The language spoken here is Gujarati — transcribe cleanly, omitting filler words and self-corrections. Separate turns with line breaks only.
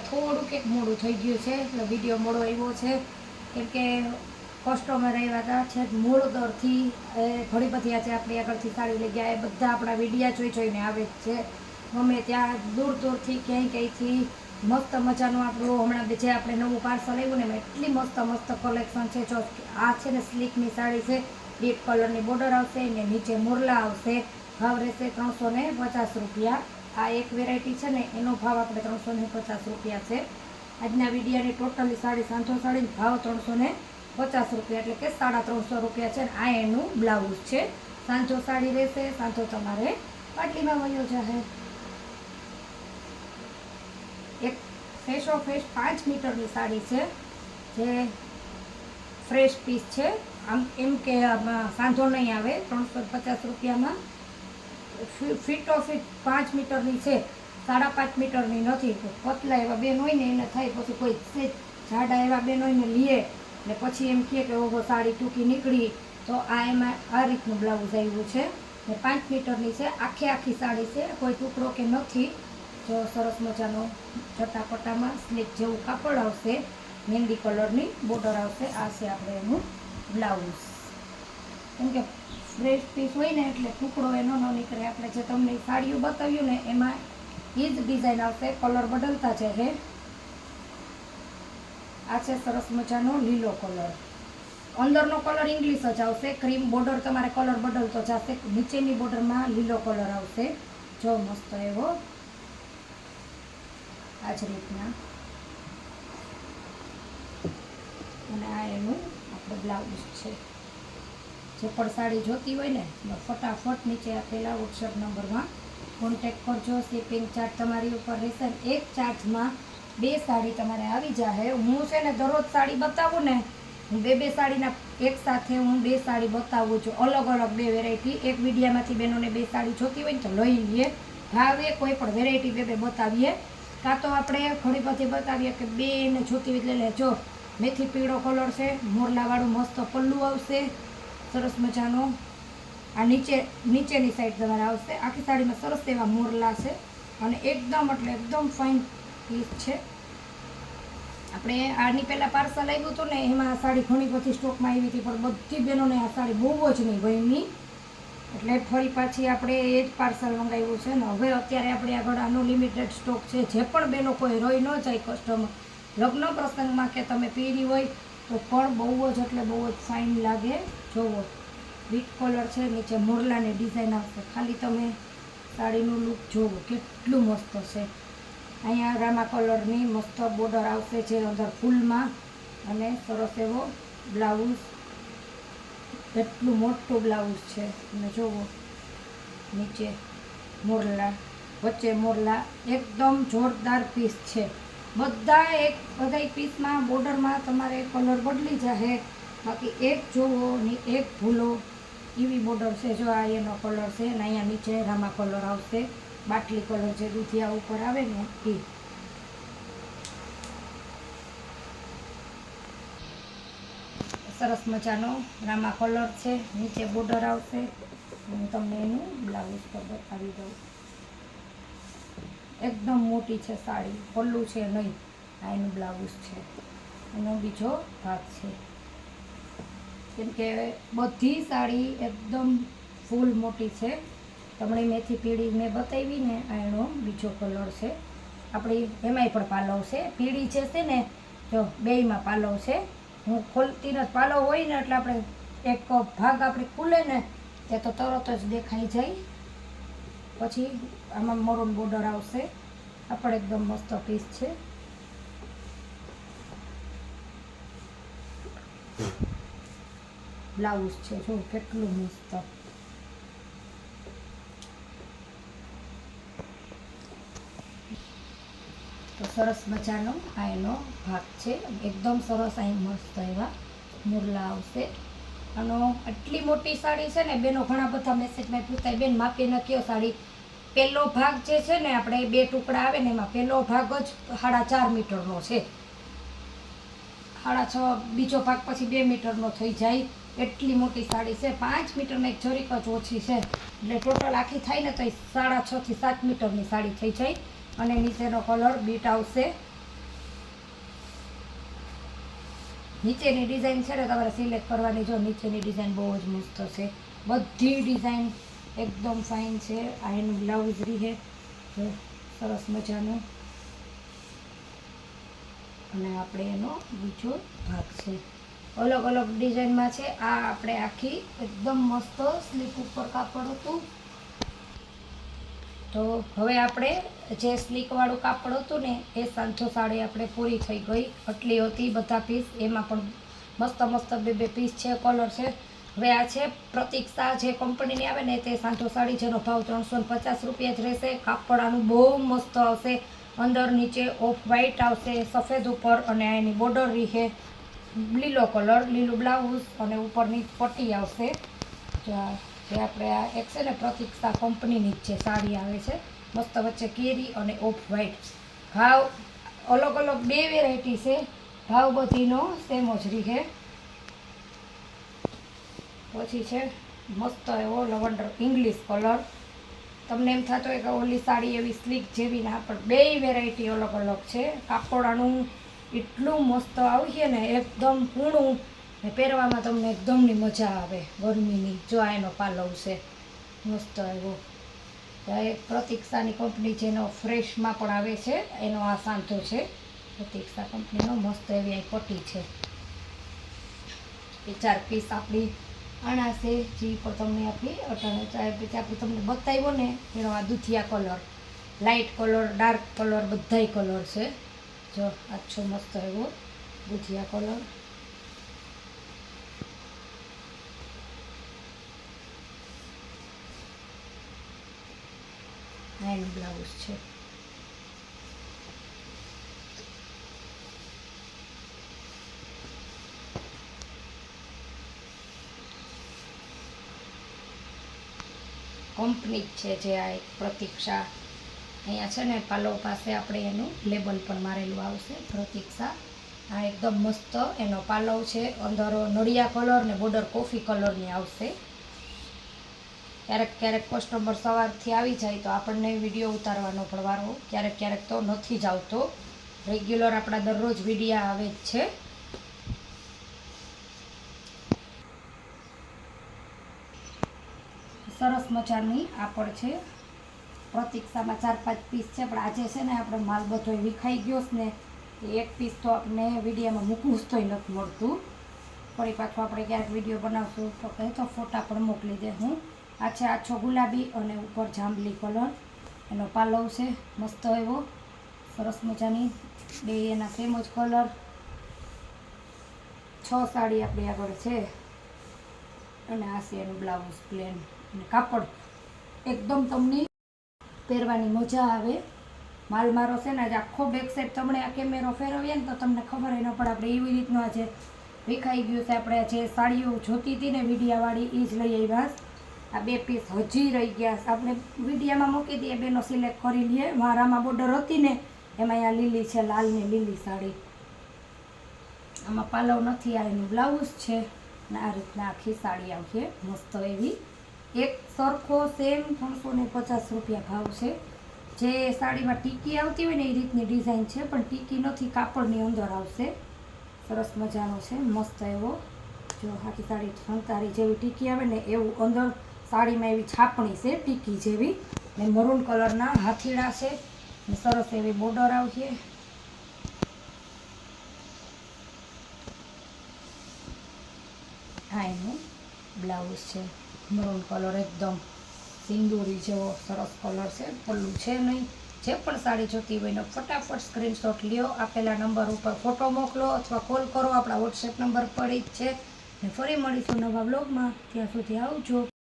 થોડુંક એક મોડું થઈ ગયું છે, એટલે વિડીયો મોડો આવ્યો છે, કેમ કે કસ્ટમર આવ્યા હતા છે મૂળદરથી. ઘણી બધી આજે આપણી આગળથી સાડી લઈ ગયા, એ બધા આપણા વિડીયા જોઈને આવે જ છે. ગમે ત્યાં દૂર દૂરથી ક્યાંયથી મસ્ત મજાનું આપણું હમણાં જે આપણે નવું પાર્સલ આવ્યું ને એમાં એટલી મસ્ત મસ્ત કલેક્શન છે. જો આ છે ને સિલ્કની સાડી છે, ડીપ કલરની બોર્ડર આવશે ને નીચે મોરલા આવશે. ભાવ રહેશે 350 રૂપિયા. આ એક વેરાયટી છે ને એનો ભાવ આપણે 350 રૂપિયા છે. આજના વિડીયાની ટોટલી સાડી સાંધો સાડીનો ભાવ 350 રૂપિયા, એટલે કે 350 રૂપિયા છે. આ એનું બ્લાઉઝ છે. સાંધો સાડી રહેશે, સાંધો તમારે પાટલીમાં વયો જશે. એક ફેસ ઓફ ફેસ 5 મીટરની સાડી છે, જે ફ્રેશ પીસ છે. આમ એમ કે સાંધો નહીં આવે 350 રૂપિયામાં. ફીટ ઓફ ફીટ 5 મીટરની છે, 5.5 મીટરની નથી. તો પતલા એવા બેન હોય ને એને થાય, પછી કોઈ જાડા એવા બેન હોય ને લીએ ને પછી એમ કહે કે ઓહો સાડી ટૂંકી નીકળી, તો આ એમાં આ રીતનું બ્લાઉઝ આવ્યું છે ને 5 મીટરની છે. આખી સાડી છે, કોઈ ટુકડો કે નથી. જો સરસ મજાનો ચટાપટામાં સ્લીક જેવું કાપડ આવશે, મહેંદી કલરની બોર્ડર આવશે. આ છે આપણે એનું બ્લાઉઝ. કેમ કે ફ્રેશ પીસ હોય ને એટલે ટુકડો એનો ન નીકળે. આપણે જે તમને સાડીઓ બતાવ્યું ને એમાં એ જ ડિઝાઇન આવશે, કલર બદલતા છે. આ છે સરસ મજાનો લીલો કલર. અંદરનો કલર ઇંગ્લિશ જ આવશે, ક્રીમ બોર્ડર તમારે કલર બદલતો જશે. નીચેની બોર્ડરમાં લીલો કલર આવશે. જો મસ્ત એવો આ જ રીતના. અને આ એનું આપણે બ્લાઉઝ છે. જે પણ સાડી જોતી હોય ને ફટાફટ નીચે આપેલા વોટ્સએપ નંબરમાં કોન્ટેક્ટ કરજો. શિપિંગ ચાર્જ તમારી ઉપર રહેશે. એક ચાર્જમાં 2 સાડી તમારે આવી જશે. હું છે ને દરરોજ સાડી બતાવું ને, હું બે સાડીના એક સાથે હું 2 સાડી બતાવું છું, અલગ અલગ 2 વેરાયટી. એક વિડીયામાંથી બહેનોને 2 સાડી જોતી હોય ને તો લઈ લઈએ. ભાવે કોઈ પણ વેરાયટી 2 બતાવીએ, કાં તો આપણે ઘણી બધી બતાવીએ કે 2 ને જોતી હોય એટલે જો મેથી પીળો કલર છે, મોરલાવાળું મસ્ત પલ્લું આવશે સરસ મજાનો. આ નીચેની સાઈડ તમારે આવશે. આખી સાડીમાં સરસ એવા મોરલા છે અને એકદમ એટલે એકદમ ફાઇન પીસ છે. આપણે આની પહેલાં પાર્સલ આવ્યું હતું ને એમાં આ સાડી ઘણી બધી સ્ટોકમાં આવી હતી, પણ બધી બહેનોને આ સાડી બહુ જ નહીં ગમી, એટલે ફરી પાછી આપણે એ જ પાર્સલ મંગાવ્યું છે ને હવે અત્યારે આપણે આગળ આનો લિમિટેડ સ્ટોક છે. જે પણ બહેનો કોઈ રહી ન જાય કસ્ટમર, લગ્ન પ્રસંગમાં કે તમે પહેરી હોય તો પણ બહુ જ એટલે બહુ જ ફાઇન લાગે. જોવો વીટ કલર છે, નીચે મોરલાની ડિઝાઇન આવશે. ખાલી તમે સાડીનું લુક જોવો કેટલું મસ્ત છે. અહીંયા રામા કલરની મસ્ત બોર્ડર આવશે, જે અંદર ફૂલમાં, અને સરસ એવો બ્લાઉઝ. કેટલું મોટું બ્લાઉઝ છે. અને જોવો નીચે મોરલા, વચ્ચે મોરલા. એકદમ જોરદાર પીસ છે. બધા પીસમાં બોર્ડરમાં તમારે કલર બદલી જશે, બાકી એક જોવો ને એક ભૂલો એવી બોર્ડર છે. જો આ એનો કલર છે ને અહીંયા નીચે રામા કલર આવશે, બાટલી કલર જે દૂધિયા ઉપર આવે ને એ. સરસ મજાનો રામા કલર છે, નીચે બોર્ડર આવશે. હું તમને એનું બ્લાઉઝ પર બતાવી દઉં. એકદમ મોટી છે સાડી, પલ્લું છે નહીં. આ એનું બ્લાઉઝ છે, એનો બીજો ભાગ છે. કેમ કે બધી સાડી એકદમ ફૂલ મોટી છે. તમને મેથી પીળી મેં બતાવી ને, આ એનો બીજો કલર છે. આપણી એમાંય પણ પાલવ છે, પીળી જે છે ને જો બેયમાં પાલવ છે. હું ખોલતી નથી, પાલવ હોય ને એટલે આપણે એક ભાગ આપણે ખુલે ને ત્યાં તો તરત જ દેખાઈ જાય. પછી આમાં મરૂન બોર્ડર આવશે. આ પણ એકદમ મસ્ત પીસ છે. બ્લાઉઝ છે જો કેટલું મસ્ત. તો સરસ મજાનો આ એનો ભાગ છે. એકદમ સરસ અહીં મસ્ત એવા મોરલા આવશે. અને આટલી મોટી સાડી છે ને બેનો ઘણા બધા મેસેજમાં પૂછાય બેન માપી નાખ્યો સાડી. પહેલો ભાગ જે છે ને આપણે 2 ટુકડા આવે ને એમાં પહેલો ભાગ જ 4.5 મીટરનો છે. 6.5 બીજો ભાગ પછી 2 મીટરનો થઈ જાય. એટલી મોટી સાડી છે. 5 મીટરમાં એક જરીક જ ઓછી છે, એટલે ટોટલ આખી થાય ને તો 6.5 થી 7 મીટરની સાડી થઈ જાય. અને નીચેનો કલર બીટ આવશે. નીચેની ડિઝાઇન છે ને તમારે સિલેક્ટ કરવાની. જો નીચેની ડિઝાઇન બહુ જ મસ્ત છે, બધી ડિઝાઇન એકદમ ફાઇન છે. આ એનું બ્લાઉઝ રીહે જો સરસ મજાનું, અને આપણે એનો બીજો ભાગ છે, અલગ અલગ ડિઝાઇનમાં છે. આ આપણે આખી એકદમ મસ્ત સ્લીપ ઉપર કાપડ હતું. તો હવે આપણે જે સ્લીકવાળું કાપડ હતું ને એ સાંજો સાડી આપણે પૂરી થઈ ગઈ. આટલી હતી બધા પીસ, એમાં પણ મસ્ત મસ્ત બે પીસ છે, કલર છે. હવે આ છે પ્રતીક્ષા જે કંપનીની આવે ને તે સાંજો સાડી, જેનો ભાવ 350 રૂપિયા જ રહેશે. કાપડ આનું બહુ મસ્ત આવશે, અંદર નીચે ઓફ વ્હાઈટ આવશે સફેદ ઉપર, અને એની બોર્ડર રીહે લીલો કલર, લીલું બ્લાઉઝ, અને ઉપરની પટ્ટી આવશે. જે આપણે આ એક છે ને પ્રતીક્ષા કંપનીની જ છે સાડી આવે છે, મસ્ત વચ્ચે કેરી અને ઓફ વ્હાઈટ. ભાવ અલગ અલગ બે વેરાયટી છે, ભાવ બધીનો સેમ જ રીહે. પછી છે મસ્ત એવો લવંડર ઇંગ્લિશ કલર. તમને એમ થતો હોય કે ઓલી સાડી એવી સ્લીક જેવી ના, પણ બે વેરાયટી અલગ અલગ છે. કાપડાનું એટલું મસ્ત આવશે ને, એકદમ પૂણું, ને પહેરવામાં તમને એકદમની મજા આવે ગરમીની. જો આ એનો પાલવ છે મસ્ત એવો, એક પ્રતીક્ષાની કંપની જેનો ફ્રેશમાં પણ આવે છે, એનો આ સાંધો છે પ્રતીક્ષા કંપનીનો. મસ્ત એવી આ પટ્ટી છે. એ 4 પીસ આપણી આણા છે, જે પણ તમને આપણી અટાણે આપણે તમને બતાવ્યો ને એનો આ દૂધિયા colour, light colour, dark colour, બધાય કલર છે. જો આછો મસ્ત એવો દૂધિયા કલર. એનું બ્લાઉઝ છે. કંપની જ છે જે આ એક પ્રતીક્ષા. અહીંયા છે ને પાલવ પાસે આપણે એનું લેબલ પણ મારેલું આવશે પ્રતીક્ષા. આ એકદમ મસ્ત એનો પાલવ છે, અંદર નળિયા કલર ને બોર્ડર કોફી કલરની આવશે. ક્યારેક કસ્ટમર સવારથી આવી જાય તો આપણને વિડીયો ઉતારવાનો પણ વારો, ક્યારેક તો નથી જ આવતો. રેગ્યુલર આપણા દરરોજ વિડીયો આવે જ છે. સરસ મજાની આપડ છે પ્રતીક્ષામાં. 4-5 પીસ છે, પણ આજે છે ને આપણે માલ બધો વિખાઈ ગયો છે ને, એક પીસ તો આપણે વિડીયોમાં મૂકવું જ તોય નથી મળતું. ફરી પાછું આપણે ક્યારેક વિડીયો બનાવશું તો કહે તો ફોટા પણ મોકલી દે હું. આ છે આછો ગુલાબી અને ઉપર જાંબલી કલર, એનો પાલવ છે મસ્ત એવો, સરસ મજાની. બે એના સેમ જ કલર. 6 સાડી આપણી આગળ છે, અને આ છે એનું બ્લાઉઝ પ્લેન. અને કાપડ એકદમ તમને પહેરવાની મજા આવે. માલ મારો છે ને આજે આખો બેક સાઈડ તમને આ કેમેરો ફેરવીએ ને તો તમને ખબર ન પડે. આપણે એવી રીતનું આજે વિખાઈ ગયું છે. આપણે જે સાડીઓ જોતી હતી ને વિડીયાવાળી, એ જ લઈ આવ્યા. આ 2 પીસ હજી રહી ગયા. આપણે વિડીયામાં મૂકી દઈએ, બેનો સિલેક્ટ કરી લઈએ. મારામાં બોર્ડર હતી ને એમાં અહીંયા લીલી છે, લાલ ને લીલી સાડી. આમાં પાલવ નથી, આ એનું બ્લાઉઝ છે, ને આ રીતના આખી સાડી આવશે મસ્ત એવી. એક સરખો સેમ 350 રૂપિયા ભાવ છે. જે સાડીમાં ટીકી આવતી હોય ને એ રીતની ડિઝાઇન છે, પણ ટીકી નથી, કાપડની અંદર આવશે. સરસ મજાનો છે મસ્ત એવો. જો આખી સાડી ફંતારી જેવી ટીકી આવે ને એવું અંદર સાડીમાં એવી છાપણી છે ટીકી જેવી, ને મરૂન કલરના હાથીડા છે, ને સરસ એવી બોર્ડર આવશે. આ એનું બ્લાઉઝ છે, મરૂન કલર એકદમ સિંદૂરી જેવો સરસ કલર છે. પલ્લું છે નહીં. જે પણ સાડી જોતી હોય ને ફટાફટ સ્ક્રીનશોટ લ્યો, આપેલા નંબર ઉપર ફોટો મોકલો અથવા કોલ કરો. આપણા વોટ્સએપ નંબર પર જ છે. ને ફરી મળીશું નવા બ્લોગમાં. ત્યાં સુધી આવજો.